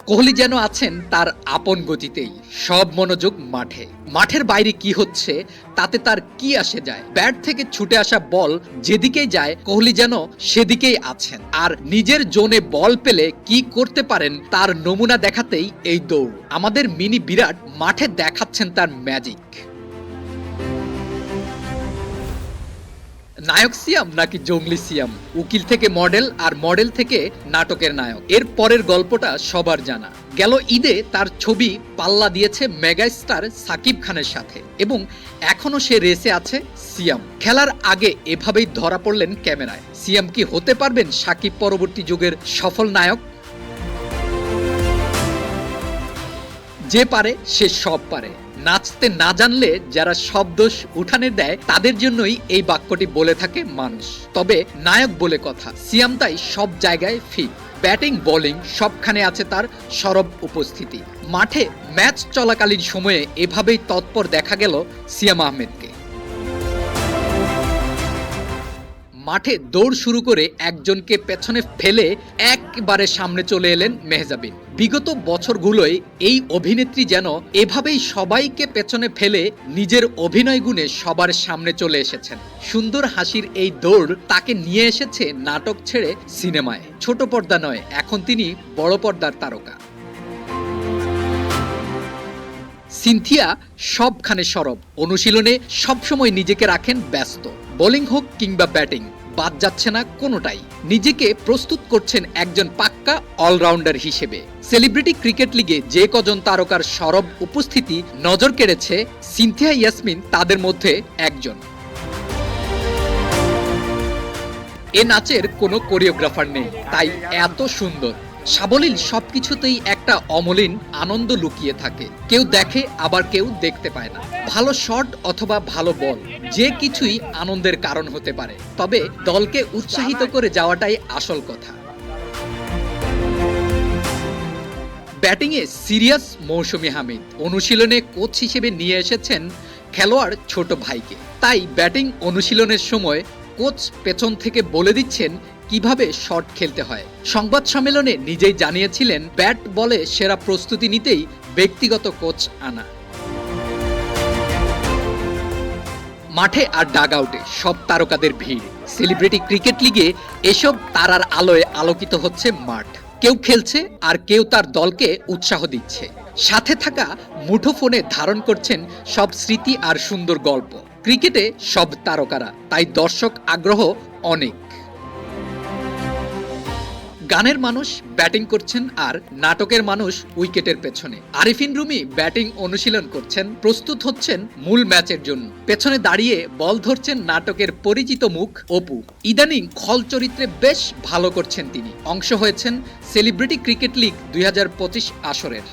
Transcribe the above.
কোহলি যেন আছেন তার আপন গতিতেই, সব মনোযোগ মাঠে। মাঠের বাইরে কি হচ্ছে তাতে তার কি আসে যায়। ব্যাট থেকে ছুটে আসা বল যেদিকেই যায় কোহলি যেন সেদিকেই আছেন। আর নিজের জোনে বল পেলে কি করতে পারেন তার নমুনা দেখাতেই এই দৌড়। আমাদের মিনি বিরাট মাঠে দেখাচ্ছেন তার ম্যাজিক। নায়ক সিয়াম নাকি জঙ্গলি সিয়াম, উকিল থেকে মডেল আর মডেল থেকে নাটকের নায়ক, এর পরের গল্পটা সবার জানা। গেল ঈদে তার ছবি পাল্লা দিয়েছে মেগা স্টার সাকিব খানের সাথে এবং এখনো সে রেসে আছে সিয়াম। খেলার আগে এভাবেই ধরা পড়লেন ক্যামেরায়। সিয়াম কি হতে পারবেন সাকিব পরবর্তী যুগের সফল নায়ক? যে পারে সে সব পারে। নাচতে না জানলে যারা সব দোষ উঠানে দেয় তাদের জন্যই এই বাক্যটি বলে থাকে মানুষ। তবে নায়ক বলে কথা, সিয়াম তাই সব জায়গায় ফিট। ব্যাটিং বোলিং সবখানে আছে তার সরব উপস্থিতি। মাঠে ম্যাচ চলাকালীন সময়ে এভাবেই তৎপর দেখা গেল সিয়াম আহমেদকে। মাঠে দৌড় শুরু করে একজনকে পেছনে ফেলে একবারে সামনে চলে এলেন মেহজাবিন। বিগত বছরগুলোয় এই অভিনেত্রী যেন এভাবেই সবাইকে পেছনে ফেলে নিজের অভিনয় গুণে সবার সামনে চলে এসেছেন। সুন্দর হাসির এই দৌড় তাকে নিয়ে এসেছে নাটক ছেড়ে সিনেমায়। ছোট পর্দা নয়, এখন তিনি বড় পর্দার তারকা। সিনথিয়া সবখানে সরব, অনুশীলনে সবসময় নিজেকে রাখেন ব্যস্ত। বোলিং হোক কিংবা ব্যাটিং, বাদ যাচ্ছে না কোনোটাই। নিজেকে প্রস্তুত করছেন একজন পাক্কা অলরাউন্ডার হিসেবে। সেলিব্রিটি ক্রিকেট লিগে যে কজন তারকার সরব উপস্থিতি নজর কেড়েছে, সিনথিয়া ইয়াসমিন তাদের মধ্যে একজন। এ নাচের কোনো কোরিওগ্রাফার নেই, তাই এত সুন্দর। সাবলীল সবকিছুতেই একটা অমলিন আনন্দ লুকিয়ে থাকে। কেউ দেখে আবার কেউ দেখতে পায় না। ভালো শট অথবা ভালো বল যে কিছুই আনন্দের কারণ হতে পারে, তবে দলকে উৎসাহিত করে যাওয়াটাই আসল কথা। ব্যাটিংয়ে সিরিয়াস মৌসুমী হামিদ, অনুশীলনে কোচ হিসেবে নিয়ে এসেছেন খেলোয়াড় ছোট ভাইকে। তাই ব্যাটিং অনুশীলনের সময় কোচ পেছন থেকে বলে দিচ্ছেন কিভাবে শট খেলতে হয়। সংবাদ সম্মেলনে নিজেই জানিয়েছিলেন ব্যাট বলে সেরা প্রস্তুতি নিতেই ব্যক্তিগত কোচ আনা। মাঠে আর ডাগ আউটে সব তারকাদের ভিড়। সেলিব্রিটি ক্রিকেট লিগে এসব তারার আলোয় আলোকিত হচ্ছে মাঠ। কেউ খেলছে আর কেউ তার দলকে উৎসাহ দিচ্ছে। সাথে থাকা মুঠোফোনে ধারণ করছেন সব স্মৃতি আর সুন্দর গল্প। ক্রিকেটে সব তারকারা, তাই দর্শক আগ্রহ অনেক। গানের মানুষ ব্যাটিং করছেন আর নাটকের মানুষ উইকেটের পেছনে। আরিফিন রুমি ব্যাটিং অনুশীলন করছেন, প্রস্তুত হচ্ছেন মূল ম্যাচের জন্য। পেছনে দাঁড়িয়ে বল ধরছেন নাটকের পরিচিত মুখ অপু। ইদানিং খল চরিত্রে বেশ ভালো করছেন তিনি। অংশ হয়েছেন সেলিব্রিটি ক্রিকেট লিগ 2025 আসরের।